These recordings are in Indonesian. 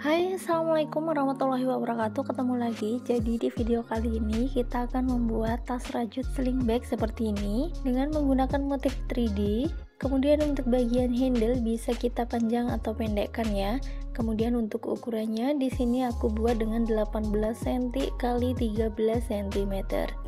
Hai, assalamualaikum warahmatullahi wabarakatuh. Ketemu lagi. Jadi di video kali ini kita akan membuat tas rajut sling bag seperti ini dengan menggunakan motif 3D. Kemudian untuk bagian handle bisa kita panjang atau pendekkan ya. Kemudian untuk ukurannya di sini aku buat dengan 18 cm kali 13 cm.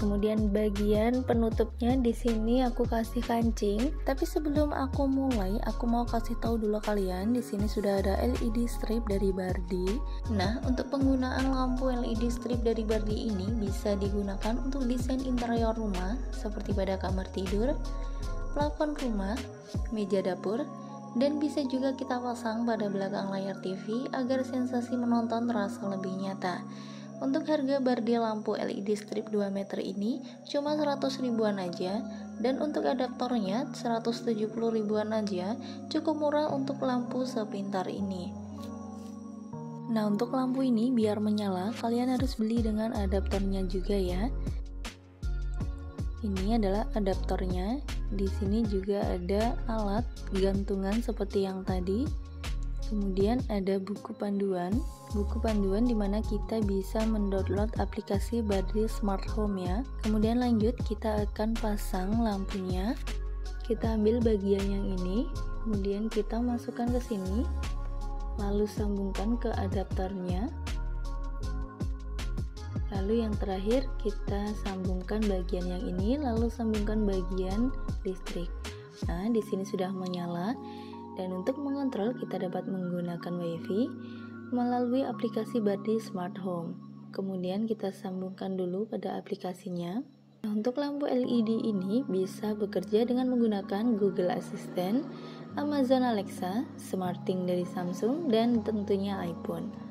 Kemudian bagian penutupnya di sini aku kasih kancing. Tapi sebelum aku mulai, aku mau kasih tahu dulu kalian, di sini sudah ada LED strip dari Bardi. Nah, untuk penggunaan lampu LED strip dari Bardi ini bisa digunakan untuk desain interior rumah seperti pada kamar tidur, plafon rumah, meja dapur, dan bisa juga kita pasang pada belakang layar TV agar sensasi menonton terasa lebih nyata. Untuk harga Bardi lampu LED strip 2 meter ini cuma 100 ribuan aja, dan untuk adaptornya 170 ribuan aja, cukup murah untuk lampu sepintar ini. Nah, untuk lampu ini biar menyala kalian harus beli dengan adaptornya juga ya. Ini adalah adaptornya. Di sini juga ada alat gantungan seperti yang tadi. Kemudian ada buku panduan dimana kita bisa mendownload aplikasi Bardi Smart Home ya. Kemudian lanjut kita akan pasang lampunya. Kita ambil bagian yang ini, kemudian kita masukkan ke sini, lalu sambungkan ke adaptornya. Lalu yang terakhir kita sambungkan bagian yang ini, lalu sambungkan bagian listrik. Nah, di sini sudah menyala, dan untuk mengontrol kita dapat menggunakan WiFi melalui aplikasi Bardi Smart Home. Kemudian kita sambungkan dulu pada aplikasinya. Nah, untuk lampu LED ini bisa bekerja dengan menggunakan Google Assistant, Amazon Alexa, SmartThings dari Samsung, dan tentunya iPhone.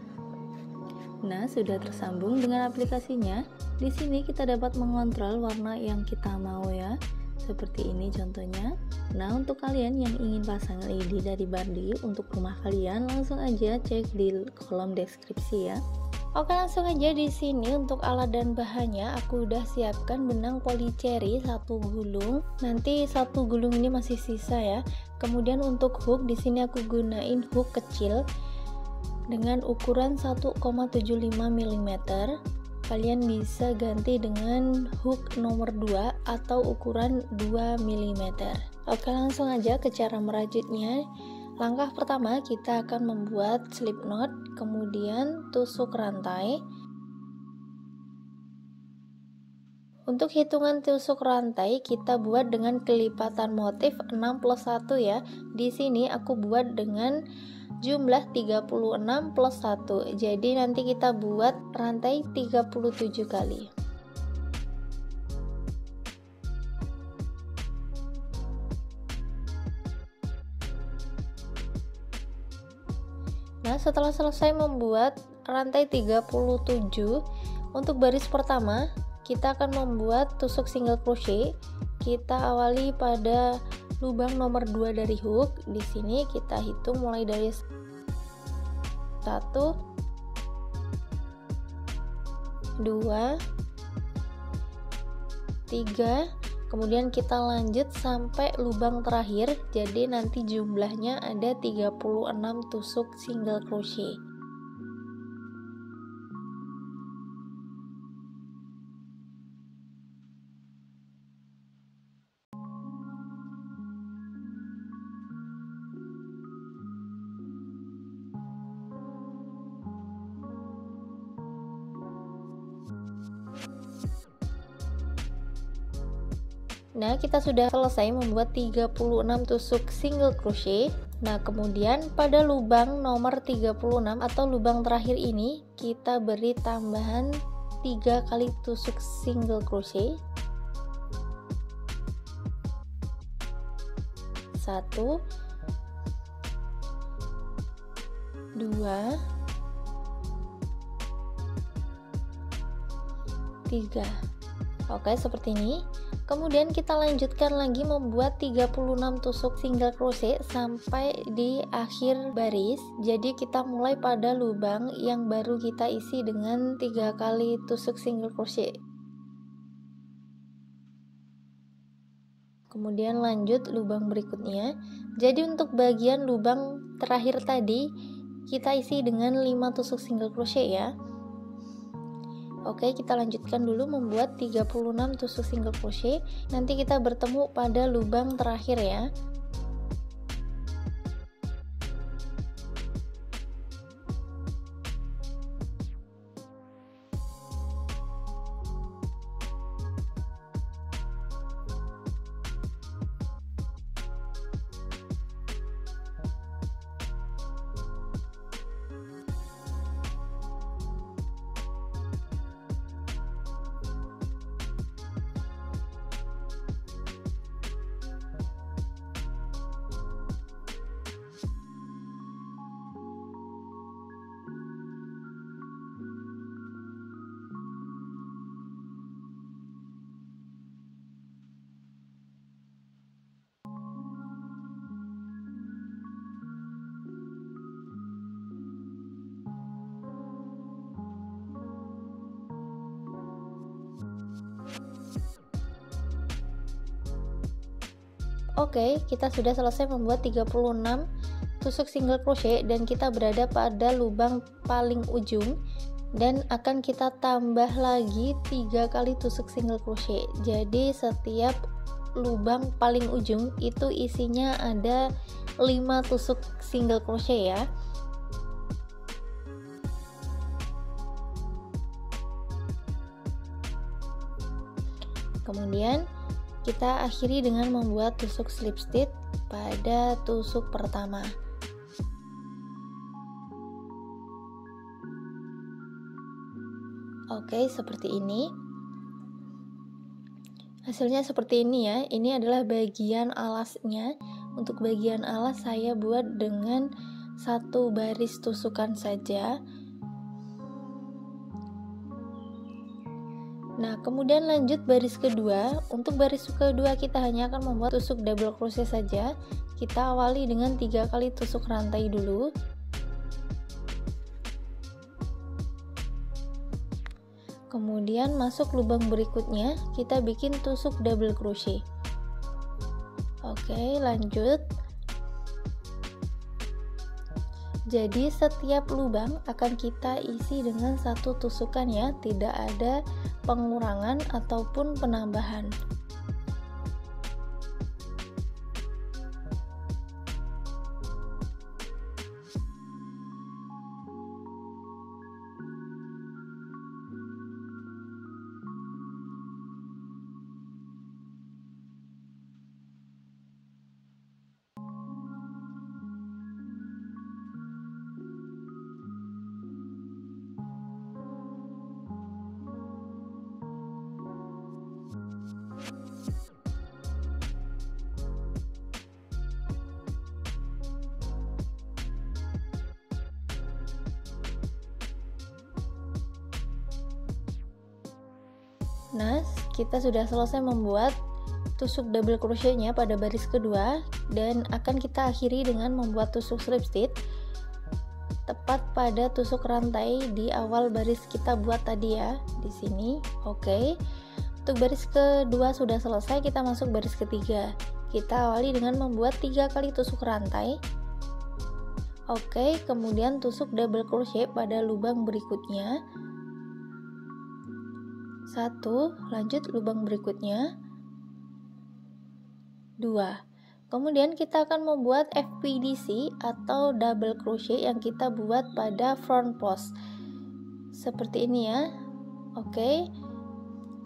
Nah, sudah tersambung dengan aplikasinya. Di sini kita dapat mengontrol warna yang kita mau ya. Seperti ini contohnya. Nah, untuk kalian yang ingin pasang LED dari Bardi untuk rumah kalian, langsung aja cek di kolom deskripsi ya. Oke, langsung aja di sini untuk alat dan bahannya aku udah siapkan benang polycherry 1 gulung. Nanti 1 gulung ini masih sisa ya. Kemudian untuk hook di sini aku gunain hook kecil dengan ukuran 1,75 mm. Kalian bisa ganti dengan hook nomor 2 atau ukuran 2 mm. Oke, langsung aja ke cara merajutnya. Langkah pertama kita akan membuat slip knot, kemudian tusuk rantai. Untuk hitungan tusuk rantai kita buat dengan kelipatan motif 6+1 ya. Di sini aku buat dengan jumlah 36 plus 1. Jadi nanti kita buat rantai 37 kali. Nah, setelah selesai membuat rantai 37, untuk baris pertama kita akan membuat tusuk single crochet. Kita awali pada lubang nomor 2 dari hook. Di sini kita hitung mulai dari 1, 2, 3, kemudian kita lanjut sampai lubang terakhir. Jadi nanti jumlahnya ada 36 tusuk single crochet. Nah, kita sudah selesai membuat 36 tusuk single crochet. Nah, kemudian pada lubang nomor 36 atau lubang terakhir ini kita beri tambahan 3 kali tusuk single crochet. 1, 2, 3. Oke, seperti ini. Kemudian kita lanjutkan lagi membuat 36 tusuk single crochet sampai di akhir baris. Jadi kita mulai pada lubang yang baru kita isi dengan 3 kali tusuk single crochet. Kemudian lanjut lubang berikutnya. Jadi untuk bagian lubang terakhir tadi kita isi dengan 5 tusuk single crochet ya. Oke, kita lanjutkan dulu membuat 36 tusuk single crochet. Nanti kita bertemu pada lubang terakhir ya. Oke, kita sudah selesai membuat 36 tusuk single crochet dan kita berada pada lubang paling ujung, dan akan kita tambah lagi 3 kali tusuk single crochet. Jadi setiap lubang paling ujung itu isinya ada 5 tusuk single crochet ya. Kemudian kita akhiri dengan membuat tusuk slip stitch pada tusuk pertama. Oke, seperti ini. Hasilnya seperti ini ya. Ini adalah bagian alasnya. Untuk bagian alas saya buat dengan 1 baris tusukan saja. Nah, kemudian lanjut baris kedua. Untuk baris kedua kita hanya akan membuat tusuk double crochet saja. Kita awali dengan 3 kali tusuk rantai dulu. Kemudian masuk lubang berikutnya, kita bikin tusuk double crochet. Oke, lanjut. Jadi setiap lubang akan kita isi dengan 1 tusukan ya, tidak ada pengurangan ataupun penambahan. Nah, kita sudah selesai membuat tusuk double crochetnya pada baris kedua, dan akan kita akhiri dengan membuat tusuk slip stitch tepat pada tusuk rantai di awal baris kita buat tadi ya, di sini. Oke. Untuk baris kedua sudah selesai, kita masuk baris ketiga. Kita awali dengan membuat 3 kali tusuk rantai. Oke, kemudian tusuk double crochet pada lubang berikutnya. 1, lanjut lubang berikutnya 2. Kemudian kita akan membuat FPDC atau double crochet yang kita buat pada front post seperti ini ya. Oke,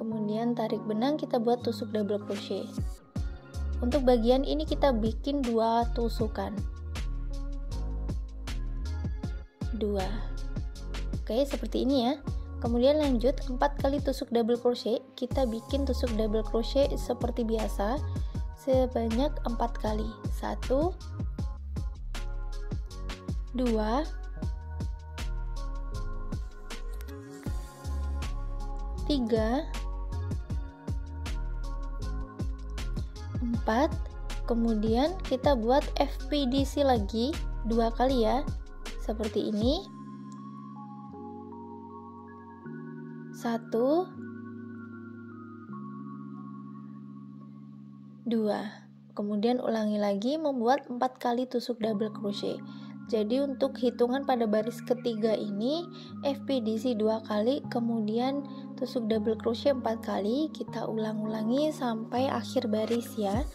kemudian tarik benang, kita buat tusuk double crochet. Untuk bagian ini kita bikin 2 tusukan, 2. Oke, seperti ini ya. Kemudian lanjut 4 kali tusuk double crochet, kita bikin tusuk double crochet seperti biasa sebanyak 4 kali. 1 2 3 4. Kemudian kita buat FPDC lagi 2 kali ya, seperti ini. 1 2. Kemudian ulangi lagi membuat 4 kali tusuk double crochet. Jadi untuk hitungan pada baris ketiga ini FPDC 2 kali, kemudian tusuk double crochet 4 kali. Kita ulang-ulangi sampai akhir baris ya.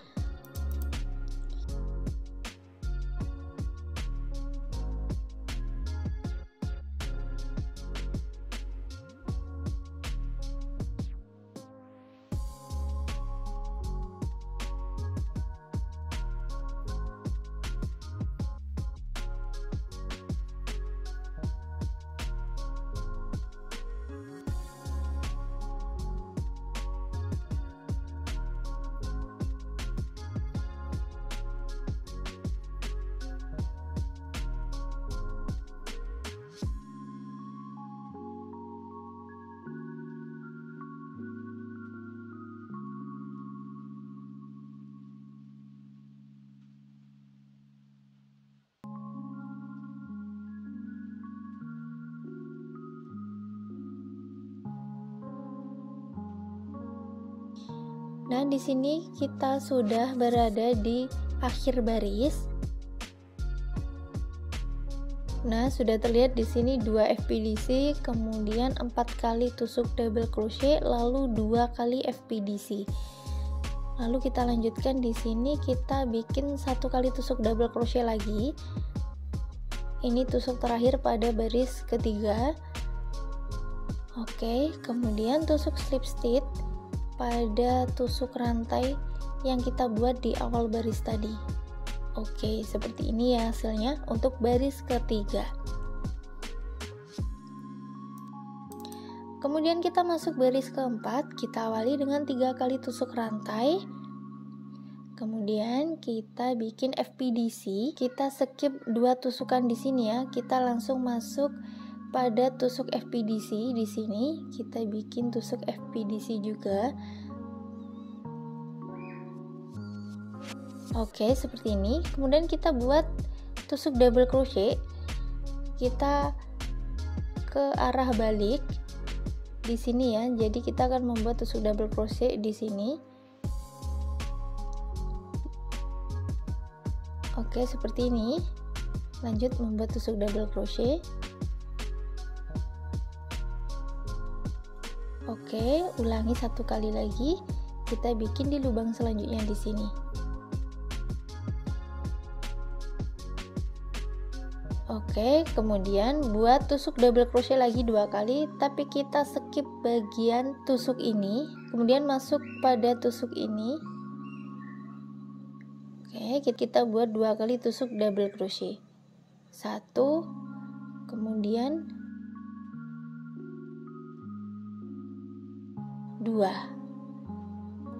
Nah, di sini kita sudah berada di akhir baris. Nah, sudah terlihat di sini 2 FPDC, kemudian 4 kali tusuk double crochet, lalu 2 kali FPDC. Lalu kita lanjutkan di sini, kita bikin 1 kali tusuk double crochet lagi. Ini tusuk terakhir pada baris ketiga. Oke, kemudian tusuk slip stitch pada tusuk rantai yang kita buat di awal baris tadi. Oke, seperti ini ya hasilnya untuk baris ketiga. Kemudian kita masuk baris keempat, kita awali dengan 3 kali tusuk rantai. Kemudian kita bikin FPDC, kita skip 2 tusukan di sini ya. Kita langsung masuk pada tusuk FPDC di sini. Kita bikin tusuk FPDC juga. Oke, seperti ini. Kemudian kita buat tusuk double crochet. Kita ke arah balik di sini ya. Jadi kita akan membuat tusuk double crochet di sini. Oke, seperti ini. Lanjut membuat tusuk double crochet. Oke, ulangi 1 kali lagi. Kita bikin di lubang selanjutnya di sini. Oke, kemudian buat tusuk double crochet lagi 2 kali, tapi kita skip bagian tusuk ini, kemudian masuk pada tusuk ini. Oke, kita buat 2 kali tusuk double crochet. 1, kemudian 2.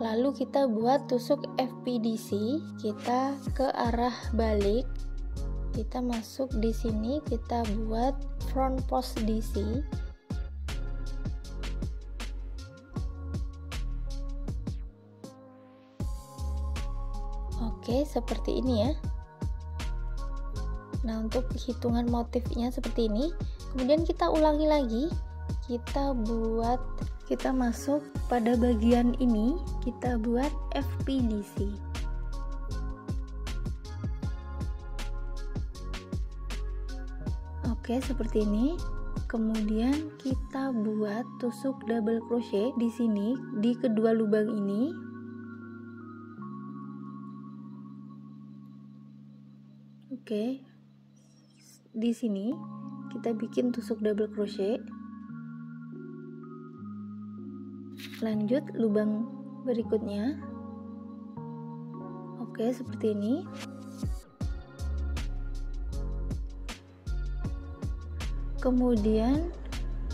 Lalu kita buat tusuk FPDC, kita ke arah balik. Kita masuk di sini, kita buat front post DC. Oke, seperti ini ya. Nah, untuk hitungan motifnya seperti ini. Kemudian kita ulangi lagi. Kita masuk pada bagian ini, kita buat FPDC. Oke, seperti ini. Kemudian kita buat tusuk double crochet di sini di kedua lubang ini. Oke. Di sini kita bikin tusuk double crochet. Lanjut lubang berikutnya. Oke, seperti ini. Kemudian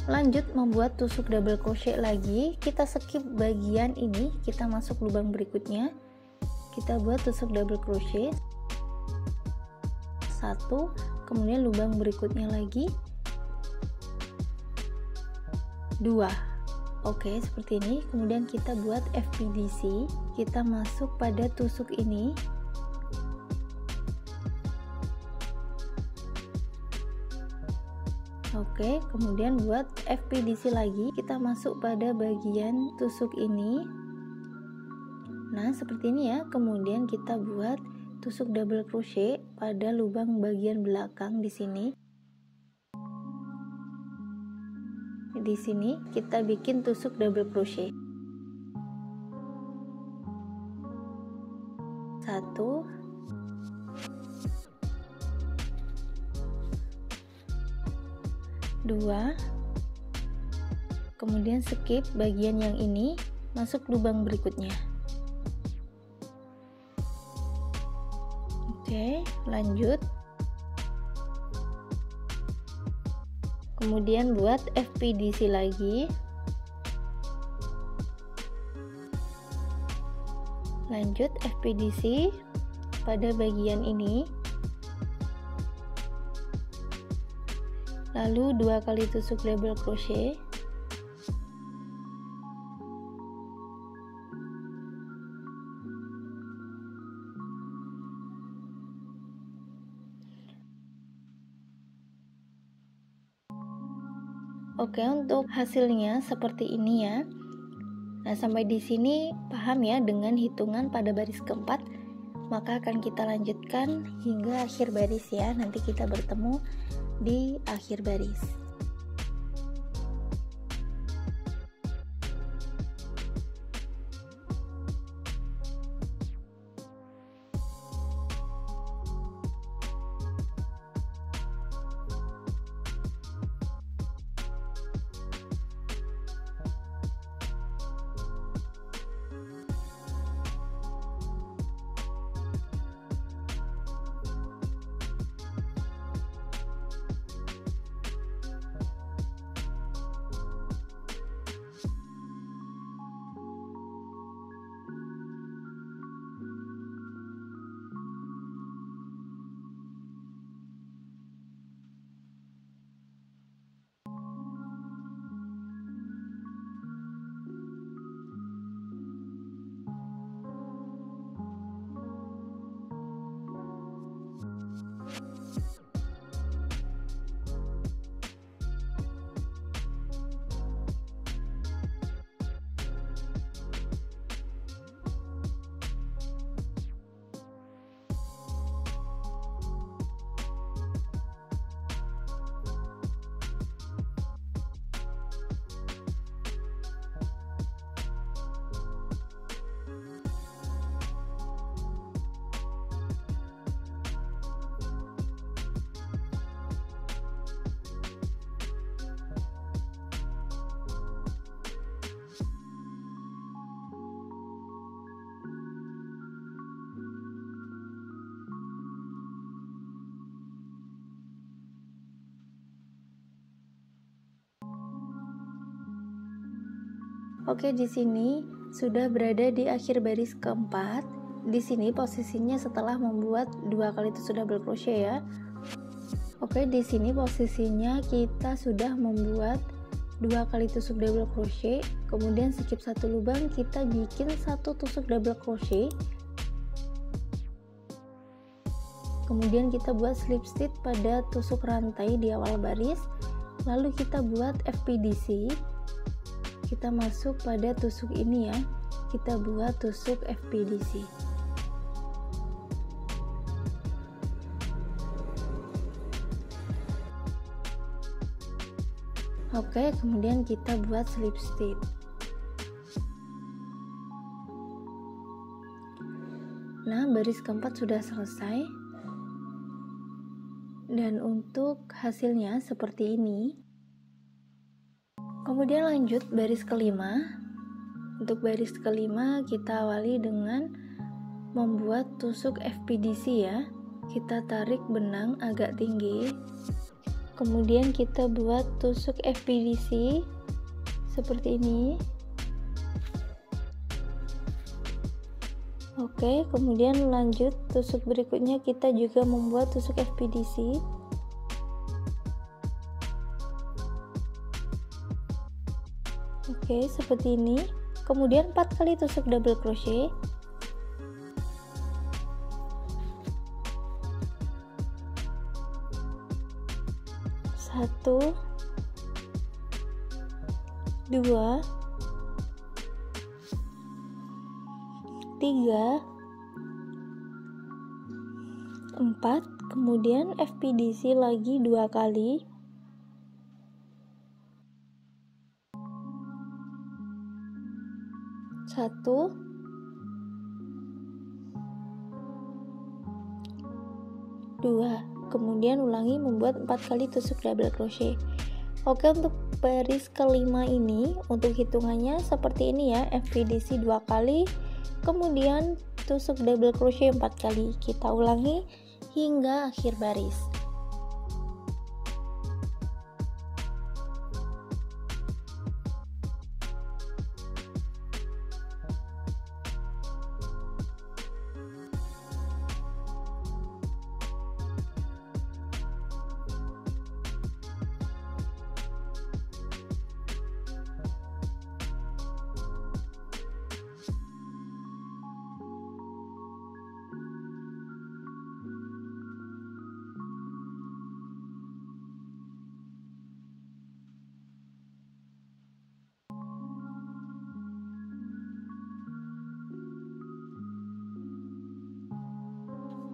lanjut membuat tusuk double crochet lagi. Kita skip bagian ini, kita masuk lubang berikutnya. Kita buat tusuk double crochet 1, kemudian lubang berikutnya lagi 2. Oke, seperti ini. Kemudian kita buat FPDC, kita masuk pada tusuk ini. Oke, kemudian buat FPDC lagi, kita masuk pada bagian tusuk ini. Nah, seperti ini ya. Kemudian kita buat tusuk double crochet pada lubang bagian belakang di sini. Di sini kita bikin tusuk double crochet. 1, 2, kemudian skip bagian yang ini, masuk lubang berikutnya. Oke, lanjut. Kemudian buat FPDC lagi. Lanjut FPDC pada bagian ini. Lalu 2 kali tusuk double crochet. Oke, untuk hasilnya seperti ini ya. Nah, sampai di sini paham ya dengan hitungan pada baris keempat. Maka akan kita lanjutkan hingga akhir baris ya. Nanti kita bertemu di akhir baris. Oke, di sini sudah berada di akhir baris keempat. Di sini posisinya setelah membuat 2 kali tusuk double crochet ya. Oke, di sini posisinya kita sudah membuat 2 kali tusuk double crochet, kemudian skip 1 lubang, kita bikin 1 tusuk double crochet. Kemudian kita buat slip stitch pada tusuk rantai di awal baris. Lalu kita buat FPDC. Kita masuk pada tusuk ini ya, kita buat tusuk FPDC. Oke, kemudian kita buat slip stitch. Nah, baris keempat sudah selesai. Dan untuk hasilnya seperti ini. Kemudian lanjut baris kelima. Untuk baris kelima kita awali dengan membuat tusuk FPDC ya. Kita tarik benang agak tinggi. Kemudian kita buat tusuk FPDC seperti ini. Oke, kemudian lanjut tusuk berikutnya kita juga membuat tusuk FPDC. Oke, seperti ini. Kemudian 4 kali tusuk double crochet. Satu, 2, 3, 4, kemudian FPDC lagi 2 kali. 1, 2, kemudian ulangi membuat 4 kali tusuk double crochet. Oke, untuk baris kelima ini untuk hitungannya seperti ini ya, FPDC 2 kali, kemudian tusuk double crochet 4 kali. Kita ulangi hingga akhir baris.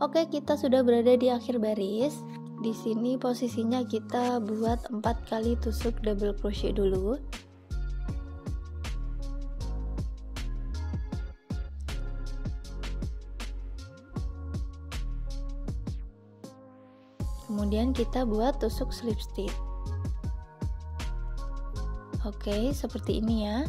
Oke, kita sudah berada di akhir baris. Di sini posisinya kita buat 4 kali tusuk double crochet dulu. Kemudian kita buat tusuk slip stitch. Oke, seperti ini ya.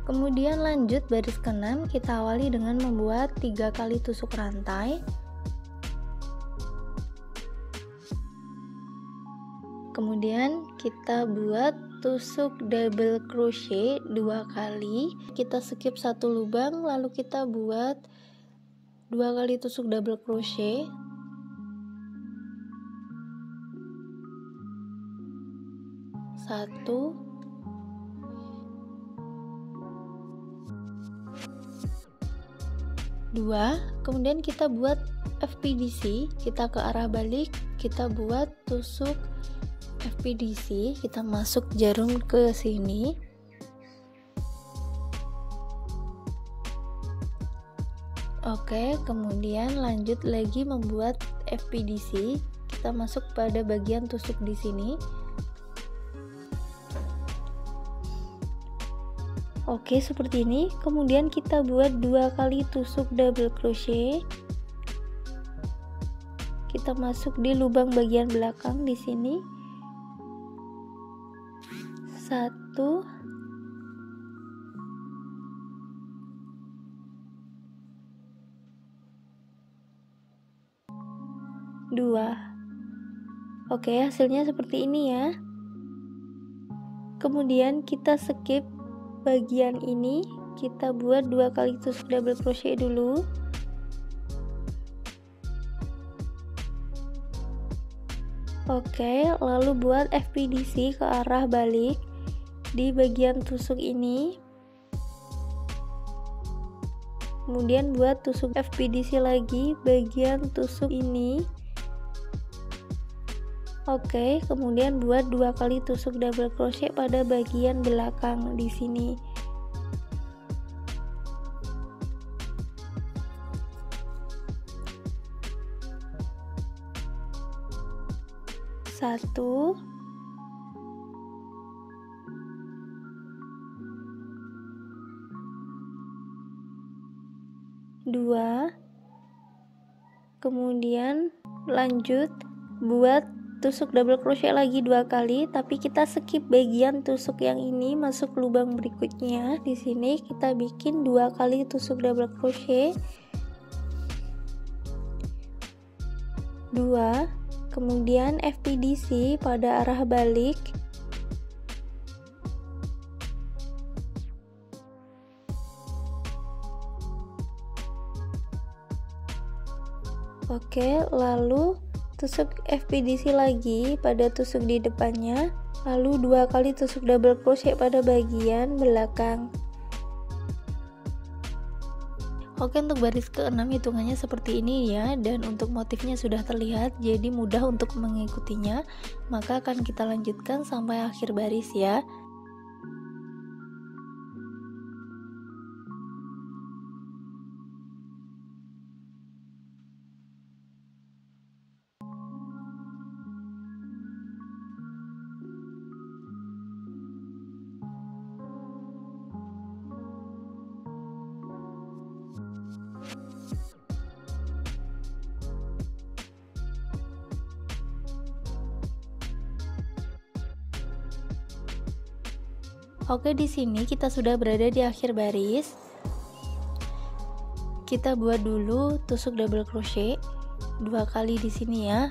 Kemudian lanjut baris ke-6, kita awali dengan membuat 3 kali tusuk rantai. Kemudian kita buat tusuk double crochet 2 kali. Kita skip 1 lubang, lalu kita buat 2 kali tusuk double crochet. 1, 2, kemudian kita buat FPDC, kita ke arah balik, kita buat tusuk FPDC, kita masuk jarum ke sini. Oke, kemudian lanjut lagi membuat FPDC, kita masuk pada bagian tusuk di sini. Oke, seperti ini. Kemudian kita buat 2 kali tusuk double crochet. Kita masuk di lubang bagian belakang di sini. 1, 2. Oke, hasilnya seperti ini ya. Kemudian kita skip bagian ini, kita buat 2 kali tusuk double crochet dulu. Oke, lalu buat FPDC ke arah balik di bagian tusuk ini. Kemudian buat tusuk FPDC lagi bagian tusuk ini. Oke, kemudian buat 2 kali tusuk double crochet pada bagian belakang di sini. Satu, 2, kemudian lanjut buat tusuk double crochet lagi 2 kali, tapi kita skip bagian tusuk yang ini, masuk lubang berikutnya. Di sini kita bikin 2 kali tusuk double crochet. 2, kemudian FPDC pada arah balik. Oke, lalu tusuk FPDC lagi pada tusuk di depannya, lalu 2 kali tusuk double crochet pada bagian belakang. Oke, untuk baris ke-6 hitungannya seperti ini ya, dan untuk motifnya sudah terlihat, jadi mudah untuk mengikutinya. Maka akan kita lanjutkan sampai akhir baris ya. Oke, di sini kita sudah berada di akhir baris. Kita buat dulu tusuk double crochet 2 kali di sini ya.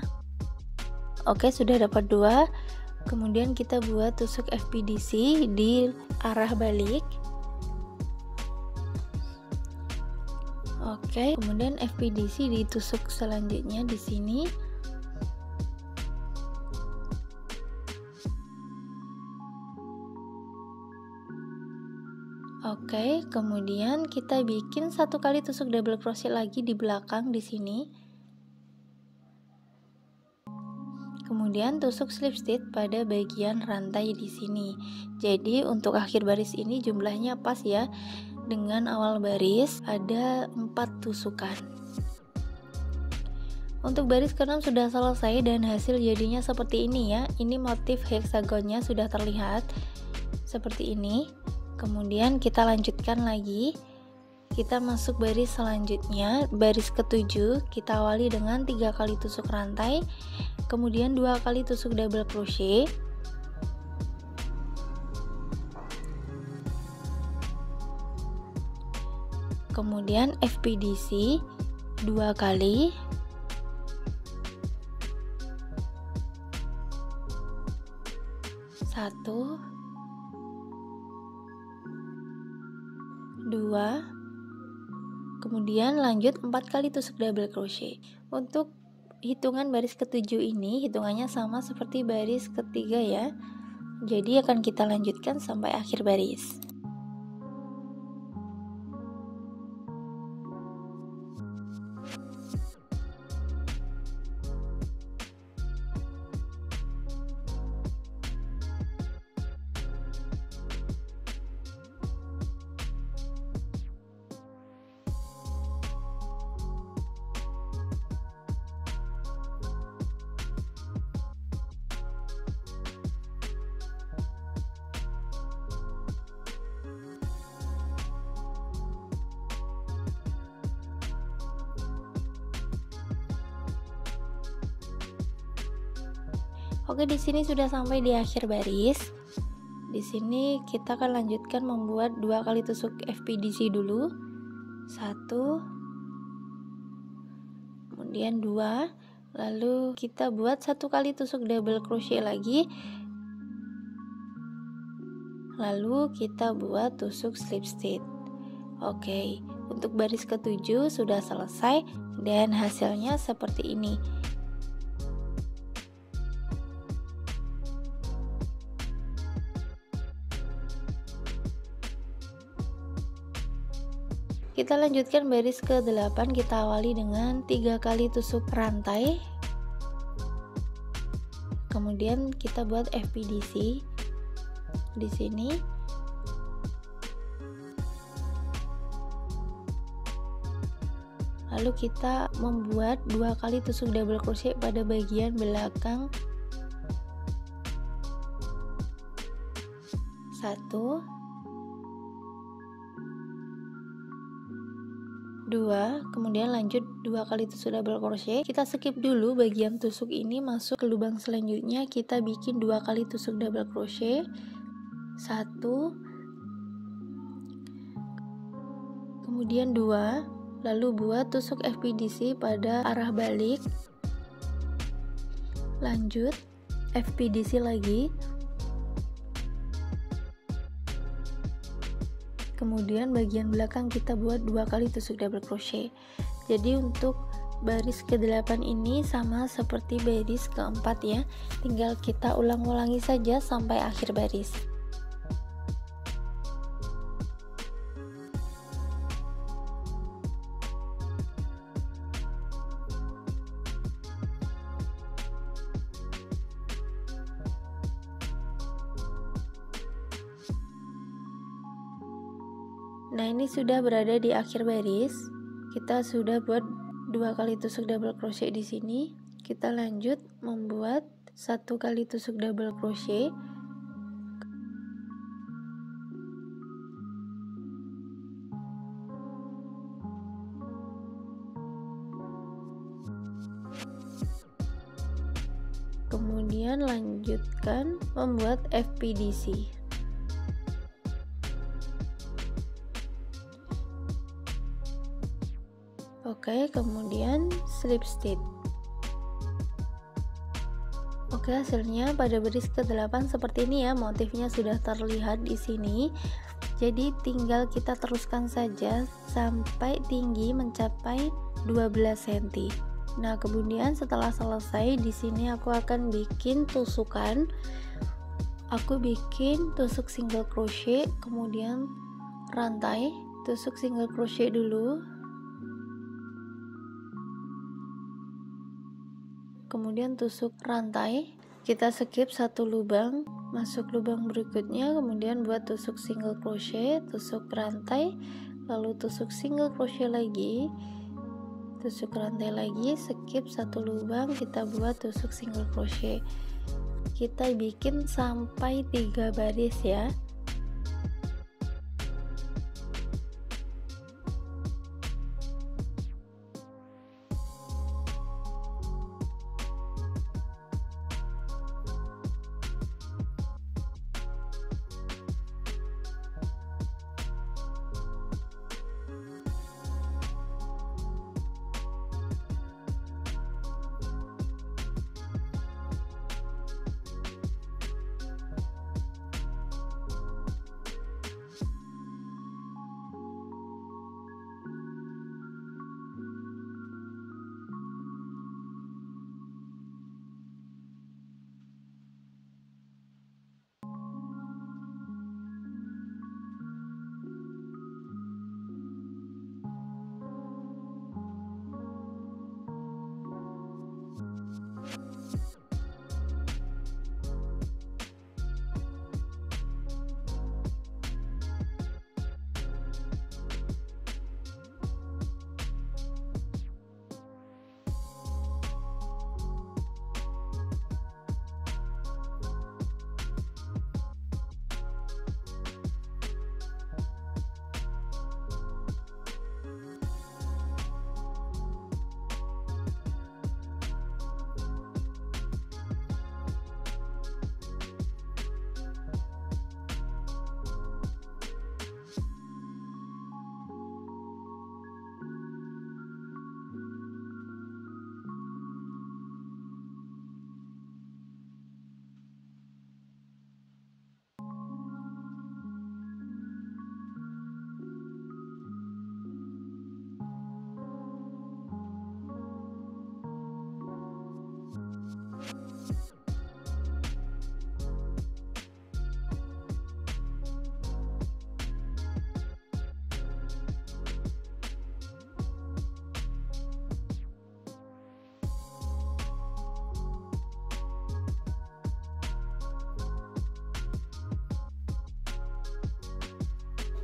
Oke, sudah dapat 2. Kemudian kita buat tusuk FPDC di arah balik. Oke, kemudian FPDC ditusuk selanjutnya di sini. Oke, kemudian kita bikin 1 kali tusuk double crochet lagi di belakang di sini. Kemudian tusuk slip stitch pada bagian rantai di sini. Jadi untuk akhir baris ini jumlahnya pas ya. Dengan awal baris ada 4 tusukan. Untuk baris ke-6 sudah selesai dan hasil jadinya seperti ini ya. Ini motif heksagonnya sudah terlihat seperti ini. Kemudian kita lanjutkan lagi. Kita masuk baris selanjutnya, baris ke-7. Kita awali dengan 3 kali tusuk rantai, kemudian 2 kali tusuk double crochet, kemudian FPDC 2 kali, satu, 2, kemudian lanjut 4 kali tusuk double crochet. Untuk hitungan baris ke-7 ini hitungannya sama seperti baris ketiga ya. Jadi akan kita lanjutkan sampai akhir baris. Oke, di sini sudah sampai di akhir baris. Di sini kita akan lanjutkan membuat 2 kali tusuk FPDC dulu. 1, kemudian 2, lalu kita buat 1 kali tusuk double crochet lagi. Lalu kita buat tusuk slip stitch. Oke, untuk baris ke-7 sudah selesai dan hasilnya seperti ini. Kita lanjutkan baris ke-8, kita awali dengan 3 kali tusuk rantai. Kemudian kita buat FPDC di sini. Lalu kita membuat 2 kali tusuk double crochet pada bagian belakang. 1, 2, kemudian lanjut 2 kali tusuk double crochet. Kita skip dulu bagian tusuk ini, masuk ke lubang selanjutnya. Kita bikin 2 kali tusuk double crochet. 1, kemudian 2, lalu buat tusuk FPDC pada arah balik. Lanjut FPDC lagi. Kemudian bagian belakang kita buat 2 kali tusuk double crochet. Jadi untuk baris ke-8 ini sama seperti baris ke-4 ya, tinggal kita ulang-ulangi saja sampai akhir baris. Nah, ini sudah berada di akhir baris. Kita sudah buat 2 kali tusuk double crochet di sini. Kita lanjut membuat 1 kali tusuk double crochet. Kemudian lanjutkan membuat FPDC. Oke, kemudian slip stitch. Oke, hasilnya pada baris ke-8 seperti ini ya, motifnya sudah terlihat di sini. Jadi tinggal kita teruskan saja sampai tinggi mencapai 12 cm. Nah, kemudian setelah selesai di sini aku akan bikin tusukan. Aku bikin tusuk single crochet, kemudian rantai, tusuk single crochet dulu. Kemudian tusuk rantai, kita skip satu lubang, masuk lubang berikutnya, kemudian buat tusuk single crochet, tusuk rantai, lalu tusuk single crochet lagi, tusuk rantai lagi, skip satu lubang, kita buat tusuk single crochet. Kita bikin sampai 3 baris ya.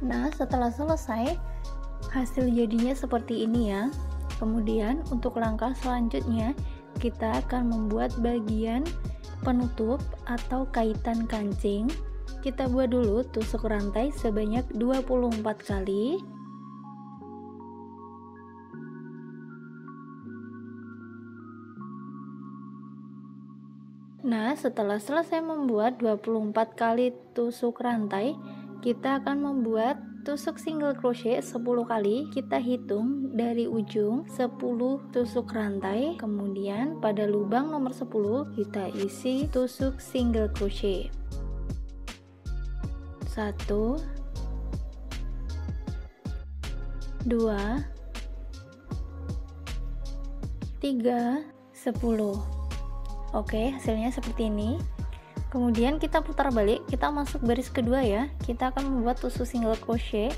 Nah, setelah selesai, hasil jadinya seperti ini ya. Kemudian untuk langkah selanjutnya, kita akan membuat bagian penutup atau kaitan kancing. Kita buat dulu tusuk rantai sebanyak 24 kali. Nah, setelah selesai membuat 24 kali tusuk rantai, kita akan membuat tusuk single crochet 10 kali. Kita hitung dari ujung 10 tusuk rantai, kemudian pada lubang nomor 10 kita isi tusuk single crochet. 1 2 3 10. Oke, hasilnya seperti ini. Kemudian kita putar balik, kita masuk baris kedua ya. Kita akan membuat tusuk single crochet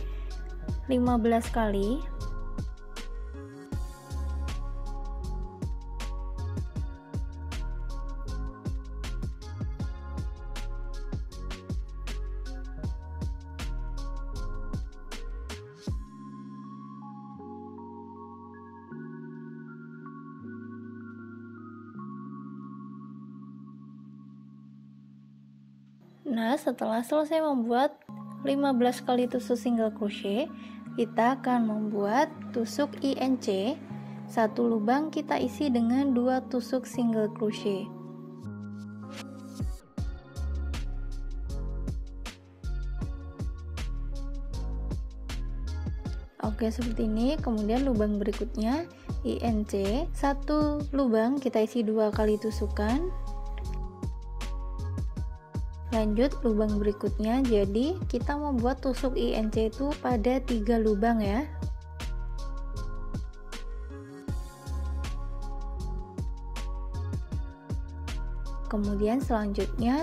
15 kali. Nah, setelah selesai membuat 15 kali tusuk single crochet, kita akan membuat tusuk INC. Satu lubang kita isi dengan 2 tusuk single crochet. Oke, seperti ini. Kemudian lubang berikutnya INC, satu lubang kita isi 2 kali tusukan. Lanjut lubang berikutnya, jadi kita membuat tusuk INC itu pada 3 lubang ya. Kemudian selanjutnya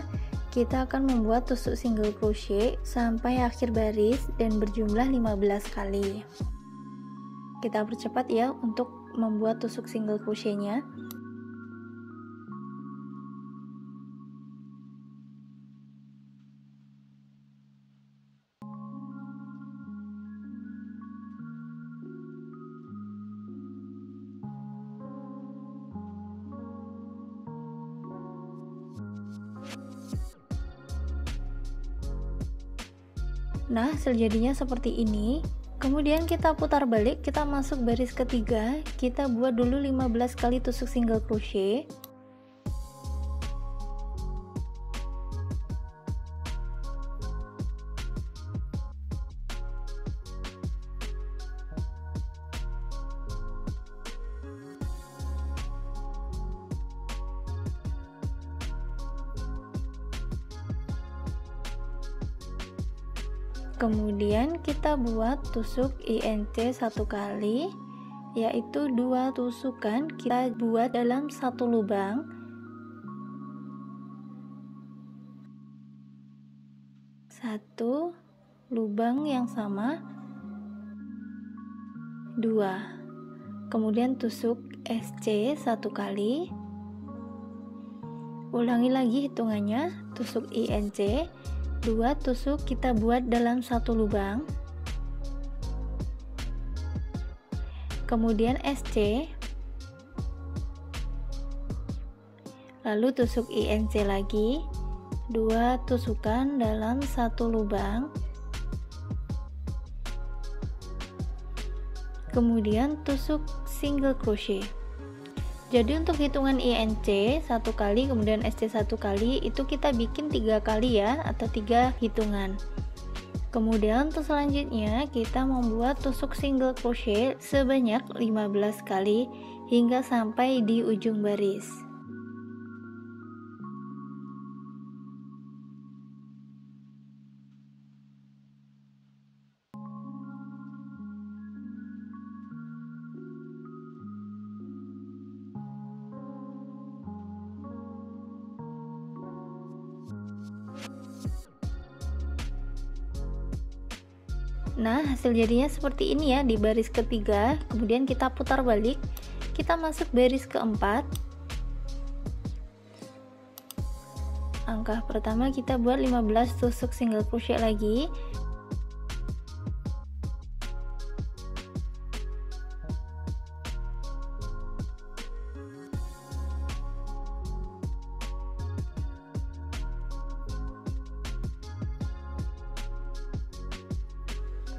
kita akan membuat tusuk single crochet sampai akhir baris dan berjumlah 15 kali. Kita percepat ya untuk membuat tusuk single crochetnya. Nah, hasil jadinya seperti ini. Kemudian kita putar balik, kita masuk baris ketiga, kita buat dulu 15 kali tusuk single crochet. Kemudian kita buat tusuk INC 1 kali, yaitu 2 tusukan kita buat dalam 1 lubang. Satu lubang yang sama, 2. Kemudian tusuk SC 1 kali. Ulangi lagi hitungannya, tusuk INC, 2 tusuk kita buat dalam 1 lubang. Kemudian SC, lalu tusuk INC lagi, 2 tusukan dalam 1 lubang. Kemudian tusuk single crochet. Jadi untuk hitungan INC 1 kali kemudian SC 1 kali itu kita bikin 3 kali ya, atau 3 hitungan. Kemudian untuk selanjutnya kita membuat tusuk single crochet sebanyak 15 kali hingga sampai di ujung baris. Nah, hasil jadinya seperti ini ya di baris ketiga. Kemudian kita putar balik, kita masuk baris keempat. Angka pertama kita buat 15 tusuk single crochet lagi.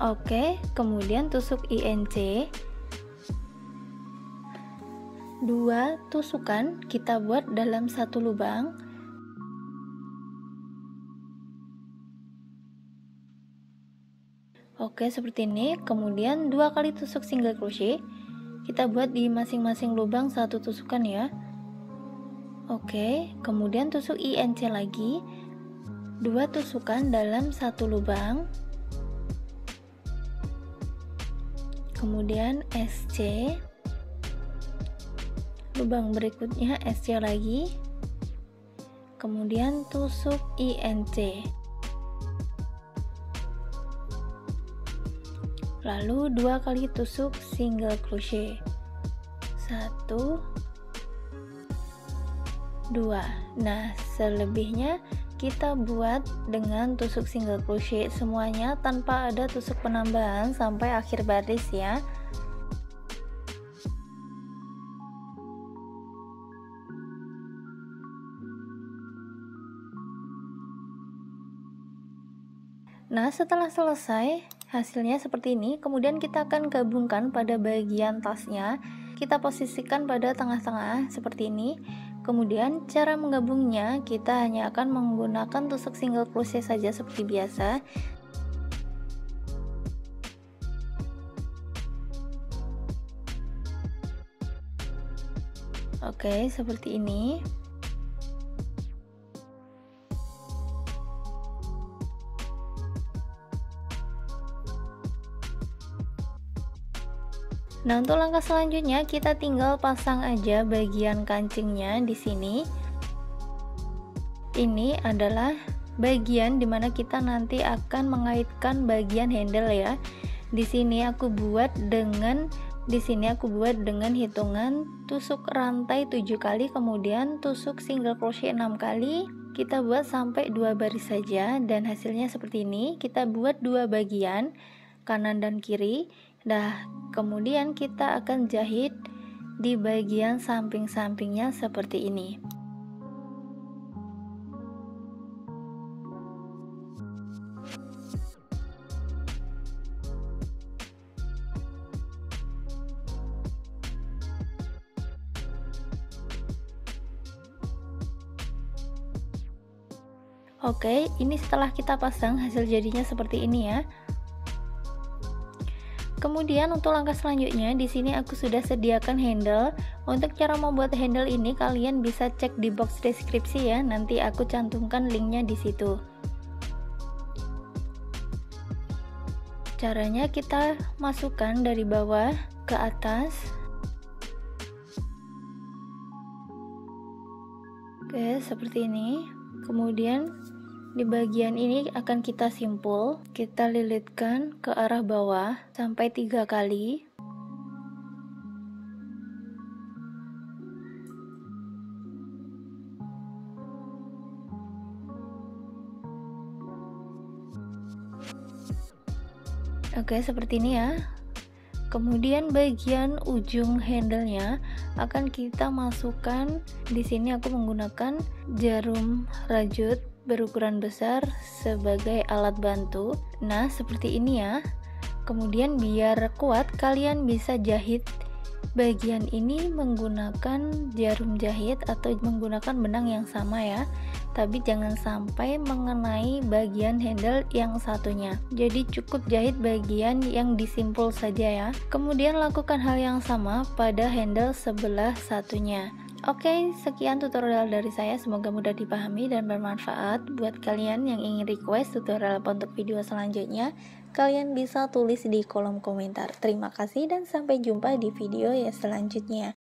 Oke, kemudian tusuk INC, 2 tusukan kita buat dalam 1 lubang. Oke, seperti ini. Kemudian 2 kali tusuk single crochet kita buat di masing-masing lubang 1 tusukan ya. Oke, kemudian tusuk INC lagi, 2 tusukan dalam 1 lubang. Kemudian SC, lubang berikutnya SC lagi, kemudian tusuk INC, lalu 2 kali tusuk single crochet, 1, 2. Nah, selebihnya kita buat dengan tusuk single crochet semuanya tanpa ada tusuk penambahan sampai akhir baris ya. Nah, setelah selesai hasilnya seperti ini. Kemudian kita akan gabungkan pada bagian tasnya. Kita posisikan pada tengah-tengah seperti ini. Kemudian cara menggabungnya kita hanya akan menggunakan tusuk single crochet saja seperti biasa. Oke, seperti ini. Nah, untuk langkah selanjutnya kita tinggal pasang aja bagian kancingnya di sini. Ini adalah bagian dimana kita nanti akan mengaitkan bagian handle ya. Di sini aku buat dengan hitungan tusuk rantai 7 kali, kemudian tusuk single crochet 6 kali. Kita buat sampai 2 baris saja dan hasilnya seperti ini. Kita buat 2 bagian, kanan dan kiri. Nah, kemudian kita akan jahit di bagian samping-sampingnya seperti ini. Oke, ini setelah kita pasang hasil jadinya seperti ini ya. Kemudian untuk langkah selanjutnya di sini aku sudah sediakan handle. Untuk cara membuat handle ini kalian bisa cek di box deskripsi ya. Nanti aku cantumkan linknya di situ. Caranya kita masukkan dari bawah ke atas. Oke, seperti ini. Kemudian di bagian ini akan kita simpul, kita lilitkan ke arah bawah sampai 3 kali. Oke, seperti ini ya. Kemudian bagian ujung handle-nya akan kita masukkan. Di sini aku menggunakan jarum rajut berukuran besar sebagai alat bantu. Nah, seperti ini ya. Kemudian biar kuat kalian bisa jahit bagian ini menggunakan jarum jahit atau menggunakan benang yang sama ya. Tapi jangan sampai mengenai bagian handle yang satunya. Jadi cukup jahit bagian yang disimpul saja ya. Kemudian lakukan hal yang sama pada handle sebelah satunya. Oke, sekian tutorial dari saya, semoga mudah dipahami dan bermanfaat. Buat kalian yang ingin request tutorial apa untuk video selanjutnya, kalian bisa tulis di kolom komentar. Terima kasih dan sampai jumpa di video yang selanjutnya.